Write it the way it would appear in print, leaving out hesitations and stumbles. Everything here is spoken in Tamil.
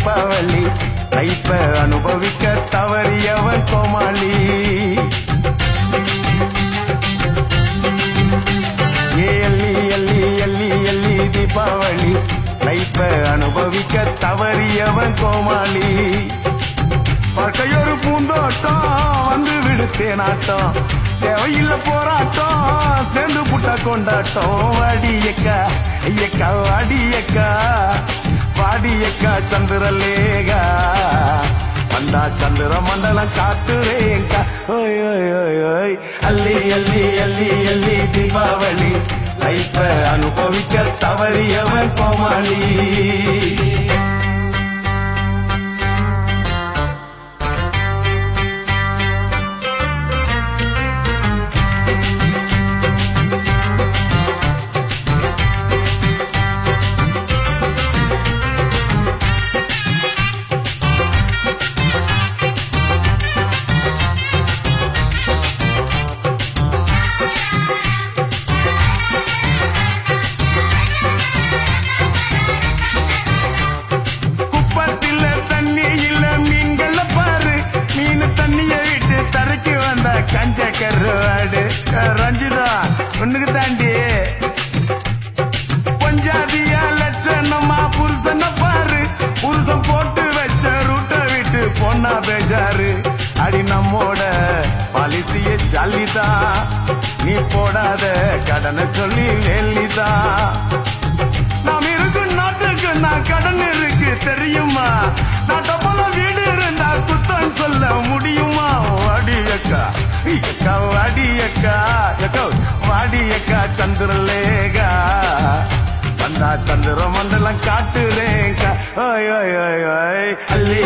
தீபாவளி லைஃப அனுபவிக்க தவறியவன் கோமாளி. எல்லி எல்லி எல்லி எல்லி தீபாவளி லைஃப அனுபவிக்க தவறியவன் கோமாளி. வாழ்க்கையொரு பூந்தோட்டம் வந்து விடுத்தேனாட்டம் தேவையில்ல போராட்டம் சேர்ந்து புட்ட கொண்டாட்டம். வாடியக்கா ஐயக்கா வாடியக்கா வாடியக்கா சந்திரலேகா வந்தா சந்திர மண்டலம் காத்துறேங்கா. ஓய் ஓய் ஓய் ஓய் அள்ளி அள்ளி அள்ளி அள்ளி தீபாவளி லைஃப அனுபவிக்க தவறியவன் கோமாளி. கஞ்ச கருவாடு ரஞ்சிதா ஒண்ணுக்கு தாண்டி பஞ்சாதியா லட்சணமா புருஷன பாரு. புருஷன் போட்டு வச்ச ரூட்ட விட்டு பொண்ணா பேஜாரு. அடி நம்மோட பாலிசிய ஜல்லிதா நீ போடாத கடனை சொல்லி நெல்லிதா. நாம் இருக்கும் நாட்டுக்கு நான் கடன் இருக்கு தெரியுமா. நாட்ட போல வீடு இருந்தா குத்தம் சொல்ல முடியுமா. வாடியக்கா ஐயக்கா வாடியக்கா வாடியக்கா சந்திரலேகா வந்தா சந்திர மண்டலம் காட்டுறேங்கா. ஓய் ஓய் ஓய் ஓய் அள்ளி